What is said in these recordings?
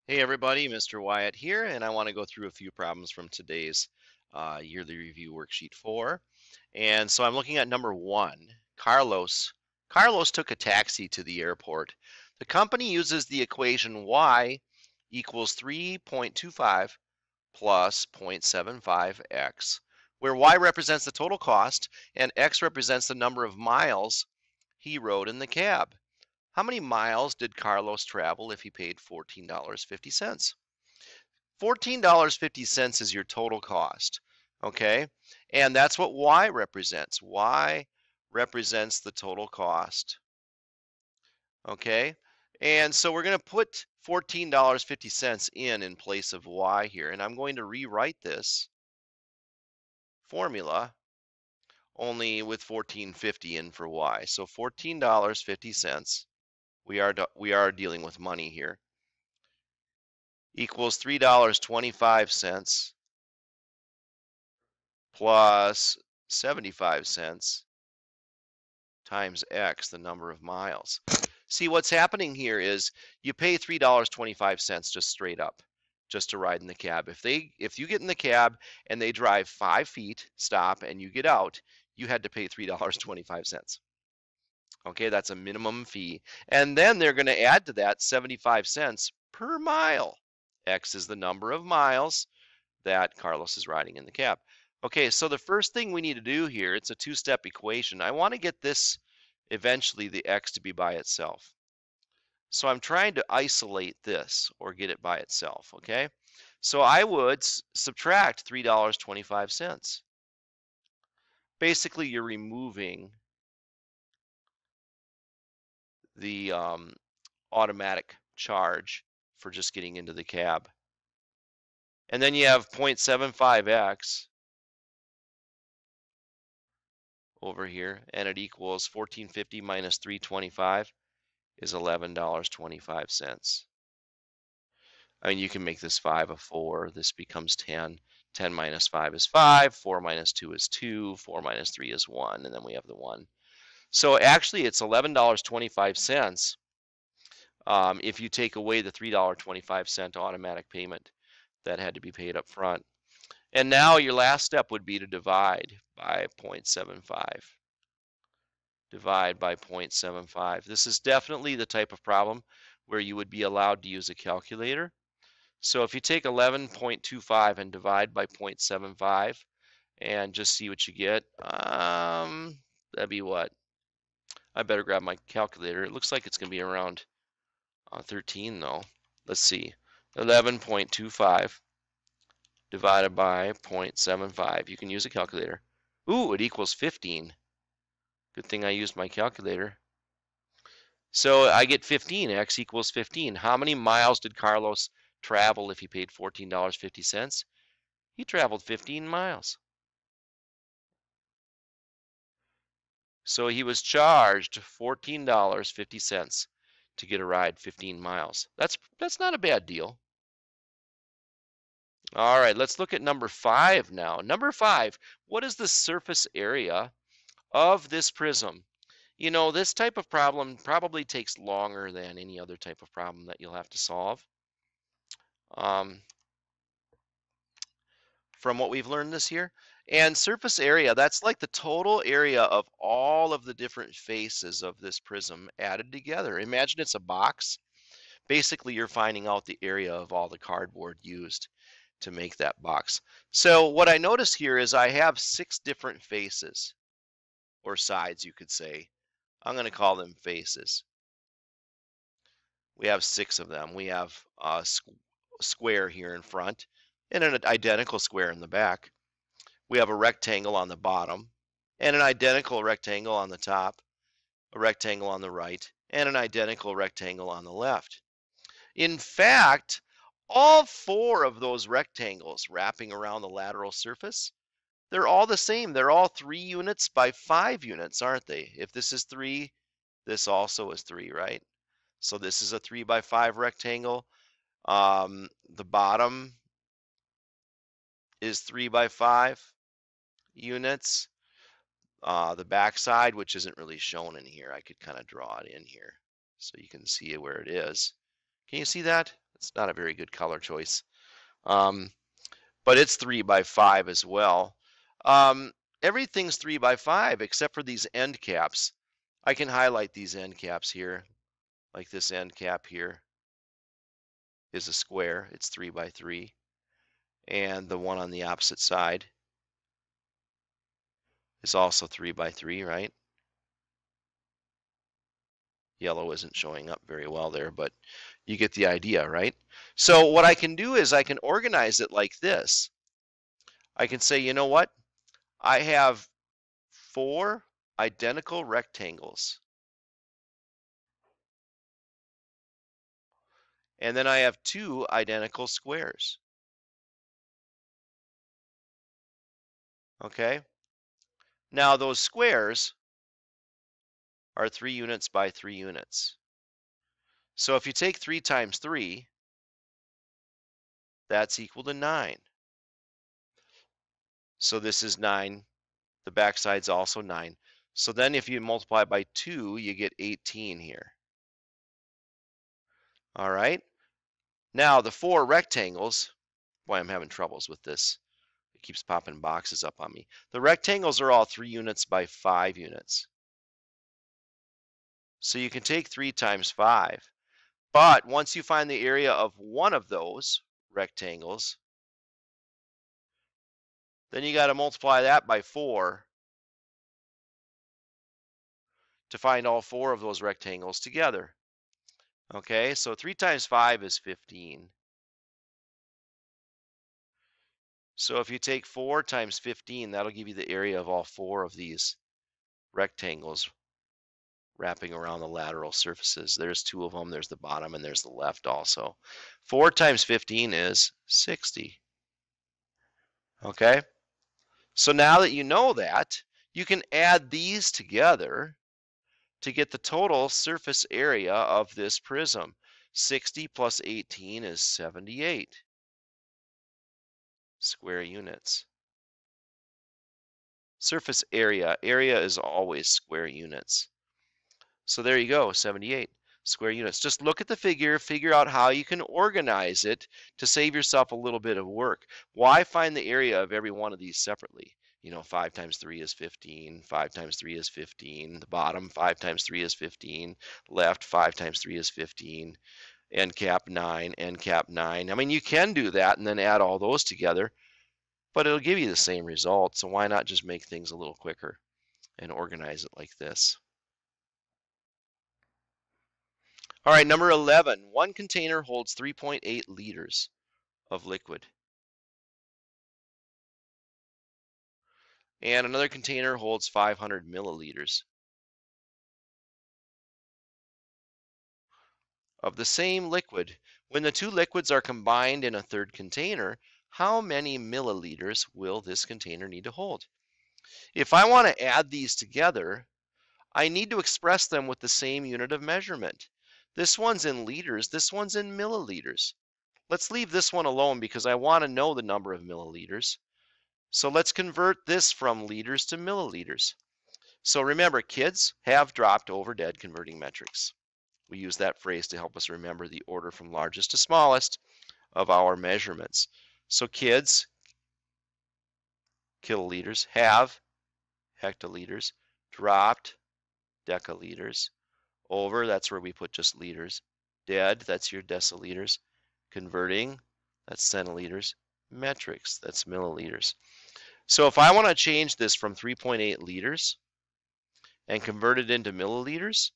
Hey everybody, Mr. Wyatt here, and I want to go through a few problems from today's yearly review worksheet 4. And so I'm looking at number 1. Carlos took a taxi to the airport. The company uses the equation y equals 3.25 plus 0.75x, where y represents the total cost and x represents the number of miles he rode in the cab. How many miles did Carlos travel if he paid $14.50? $14.50 is your total cost, okay? And that's what Y represents. Y represents the total cost, okay? And so we're going to put $14.50 in place of Y here, and I'm going to rewrite this formula only with 14.50 in for Y. So $14.50, we are dealing with money here, equals $3.25 plus 75 cents times X, the number of miles. See, what's happening here is you pay $3.25 just straight up, just to ride in the cab. If you get in the cab and they drive 5 feet, stop, and you get out, you had to pay $3.25. Okay, that's a minimum fee. And then they're going to add to that 75 cents per mile. X is the number of miles that Carlos is riding in the cab. Okay, so the first thing we need to do here, it's a two-step equation. I want to get this, eventually, the x to be by itself. So I'm trying to isolate this or get it by itself, okay? So I would subtract $3.25. Basically, you're removing the automatic charge for just getting into the cab. And then you have 0.75x over here, and it equals 1450 minus 325 is $11.25. I mean, you can make this 5 a 4. This becomes 10. 10 minus 5 is 5. 4 minus 2 is 2. 4 minus 3 is 1. And then we have the 1. So actually, it's $11.25 if you take away the $3.25 automatic payment that had to be paid up front. And now your last step would be to divide by 0.75. Divide by 0.75. This is definitely the type of problem where you would be allowed to use a calculator. So if you take 11.25 and divide by 0.75 and just see what you get, that'd be what? I better grab my calculator. It looks like it's going to be around 13 though. Let's see. 11.25 divided by 0.75. You can use a calculator. Ooh, it equals 15. Good thing I used my calculator. So I get 15. X equals 15. How many miles did Carlos travel if he paid $14.50? He traveled 15 miles. So he was charged $14.50 to get a ride 15 miles. That's not a bad deal. All right, let's look at number 5 now. Number 5, what is the surface area of this prism? You know, this type of problem probably takes longer than any other type of problem that you'll have to solve. From what we've learned this year. And surface area, that's like the total area of all of the different faces of this prism added together. Imagine it's a box. Basically, you're finding out the area of all the cardboard used to make that box. So what I notice here is I have 6 different faces, or sides, you could say. I'm going to call them faces. We have 6 of them. We have a square here in front and an identical square in the back. We have a rectangle on the bottom and an identical rectangle on the top, a rectangle on the right, and an identical rectangle on the left. In fact, all 4 of those rectangles wrapping around the lateral surface, they're all the same. They're all 3 units by 5 units, aren't they? If this is 3, this also is 3, right? So this is a 3 by 5 rectangle. The bottom is 3 by 5 units. The back side, which isn't really shown in here, I could kind of draw it in here so you can see where it is. Can you see that? It's not a very good color choice. But it's 3 by 5 as well. Everything's 3 by 5 except for these end caps. I can highlight these end caps here, like this end cap here is a square. It's 3 by 3. And the one on the opposite side is also 3 by 3, right? Yellow isn't showing up very well there, but you get the idea, right? So what I can do is I can organize it like this. I can say, you know what? I have 4 identical rectangles. And then I have 2 identical squares. Okay? Now those squares are 3 units by 3 units. So if you take 3 times 3, that's equal to 9. So this is 9. The backside's also 9. So then if you multiply by 2, you get 18 here. All right? Now the 4 rectangles, boy, I'm having troubles with this. It keeps popping boxes up on me. The rectangles are all 3 units by 5 units. So you can take 3 times 5. But once you find the area of one of those rectangles, then you got to multiply that by 4 to find all 4 of those rectangles together. Okay, so 3 times 5 is 15. So if you take 4 times 15, that'll give you the area of all 4 of these rectangles wrapping around the lateral surfaces. There's 2 of them. There's the bottom and there's the left also. 4 times 15 is 60. Okay? So now that you know that, you can add these together to get the total surface area of this prism. 60 plus 18 is 78 square units. Surface area. Area is always square units. So there you go, 78 square units. Just look at the figure, figure out how you can organize it to save yourself a little bit of work. Why find the area of every one of these separately? You know, 5 times 3 is 15, 5 times 3 is 15, the bottom 5 times 3 is 15, left 5 times 3 is 15, end cap 9, end cap 9. I mean, you can do that and then add all those together, but it'll give you the same result. So why not just make things a little quicker and organize it like this? All right, number 11. One container holds 3.8 liters of liquid. And another container holds 500 milliliters of the same liquid. When the 2 liquids are combined in a third container, how many milliliters will this container need to hold? If I want to add these together, I need to express them with the same unit of measurement. This one's in liters, this one's in milliliters. Let's leave this one alone because I want to know the number of milliliters. So let's convert this from liters to milliliters. So remember, kids have dropped over dead converting metrics. We use that phrase to help us remember the order from largest to smallest of our measurements. So kids, kiloliters, have hectoliters, dropped decaliters, over, that's where we put just liters, dead, that's your deciliters, converting, that's centiliters, metrics, that's milliliters. So if I want to change this from 3.8 liters and convert it into milliliters,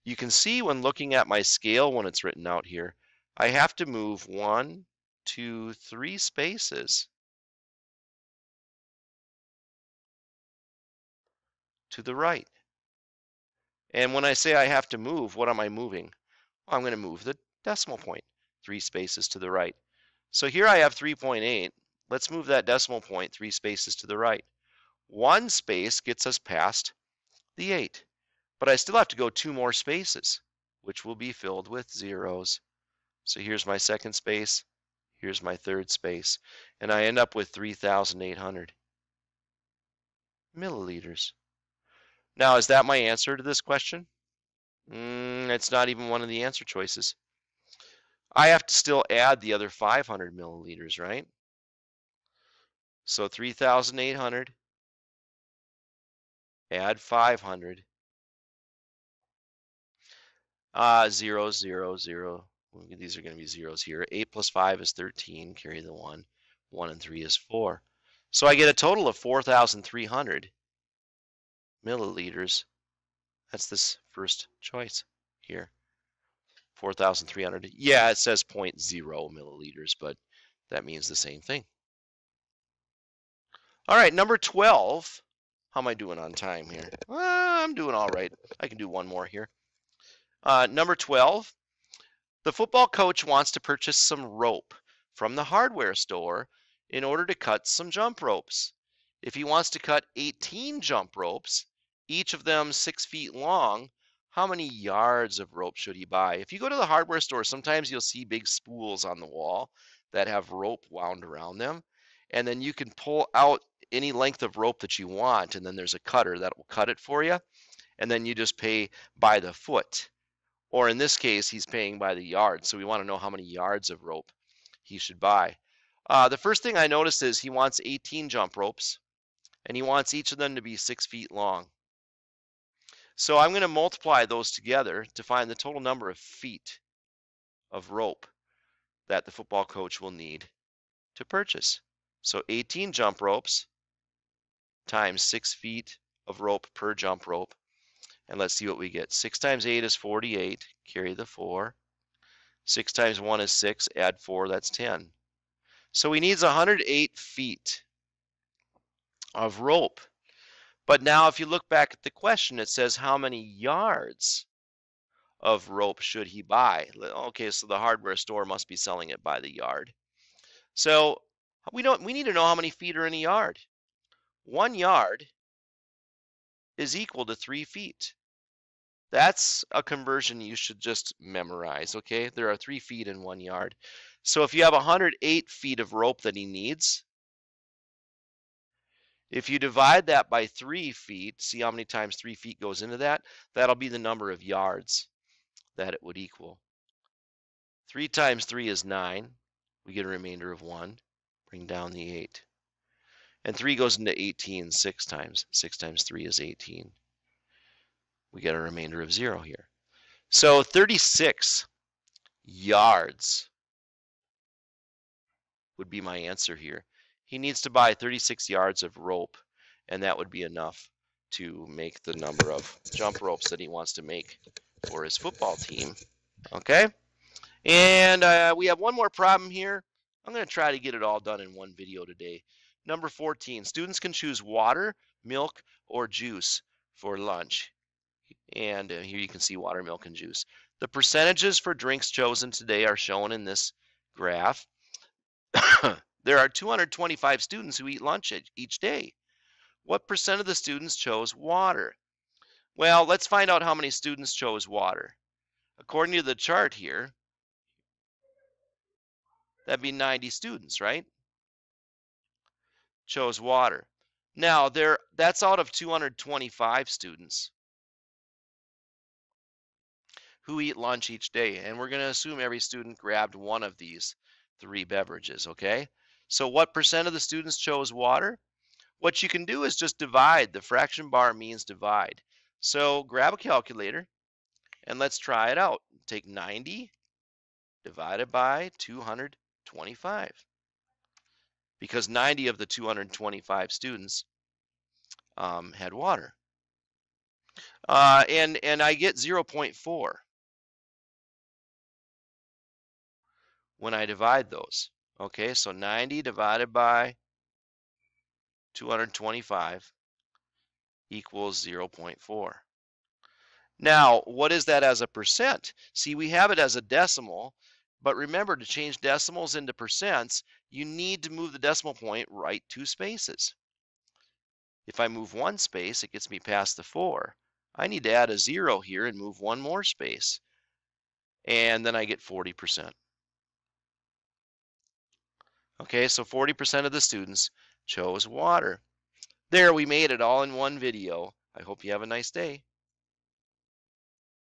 you can see when looking at my scale when it's written out here, I have to move 1, 2, 3 spaces to the right. And when I say I have to move, what am I moving? Well, I'm going to move the decimal point 3 spaces to the right. So here I have 3.8. Let's move that decimal point 3 spaces to the right. 1 space gets us past the 8, but I still have to go 2 more spaces, which will be filled with zeros. So here's my second space, here's my third space, and I end up with 3,800 milliliters. Now, is that my answer to this question? It's not even one of the answer choices. I have to still add the other 500 milliliters, right? So 3,800, add 500, 0, 0, 0. These are going to be zeros here. 8 plus 5 is 13, carry the 1. 1 and 3 is 4. So I get a total of 4,300 milliliters. That's this first choice here. 4,300. Yeah, it says 0.0 milliliters, but that means the same thing. All right, number 12. How am I doing on time here? I'm doing all right. I can do one more here. Number 12. The football coach wants to purchase some rope from the hardware store in order to cut some jump ropes. If he wants to cut 18 jump ropes, each of them 6 feet long, how many yards of rope should he buy? If you go to the hardware store, sometimes you'll see big spools on the wall that have rope wound around them. And then you can pull out any length of rope that you want, and then there's a cutter that will cut it for you. And then you just pay by the foot. Or in this case, he's paying by the yard. So we want to know how many yards of rope he should buy. The first thing I noticed is he wants 18 jump ropes, and he wants each of them to be 6 feet long. So I'm going to multiply those together to find the total number of feet of rope that the football coach will need to purchase. So 18 jump ropes times 6 feet of rope per jump rope. And let's see what we get. 6 times 8 is 48. Carry the 4. 6 times 1 is 6. Add 4. That's 10. So he needs 108 feet of rope. But now if you look back at the question, it says how many yards of rope should he buy? Okay, so the hardware store must be selling it by the yard. So we need to know how many feet are in a yard. 1 yard is equal to 3 feet. That's a conversion you should just memorize, okay? There are 3 feet in 1 yard. So if you have 108 feet of rope that he needs, if you divide that by 3 feet, see how many times 3 feet goes into that? That'll be the number of yards that it would equal. 3 times 3 is 9. We get a remainder of 1. Bring down the 8. And 3 goes into 18 6 times. 6 times 3 is 18. We get a remainder of 0 here. So 36 yards would be my answer here. He needs to buy 36 yards of rope, and that would be enough to make the number of jump ropes that he wants to make for his football team. Okay? And we have one more problem here. I'm going to try to get it all done in one video today. Number 14, students can choose water, milk, or juice for lunch. And here you can see water, milk, and juice. The percentages for drinks chosen today are shown in this graph. There are 225 students who eat lunch each day. What percent of the students chose water? Well, let's find out how many students chose water. According to the chart here, that'd be 90 students, right? Chose water. Now, that's out of 225 students who eat lunch each day. And we're going to assume every student grabbed one of these 3 beverages, okay? So what percent of the students chose water? What you can do is just divide. The fraction bar means divide. So grab a calculator and let's try it out. Take 90 divided by 225. Because 90 of the 225 students had water. And I get 0.4 when I divide those. Okay, so 90 divided by 225 equals 0.4. Now, what is that as a percent? See, we have it as a decimal, but remember, to change decimals into percents, you need to move the decimal point right 2 spaces. If I move 1 space, it gets me past the 4. I need to add a 0 here and move 1 more space. And then I get 40%. Okay, so 40% of the students chose water. There, we made it all in one video. I hope you have a nice day.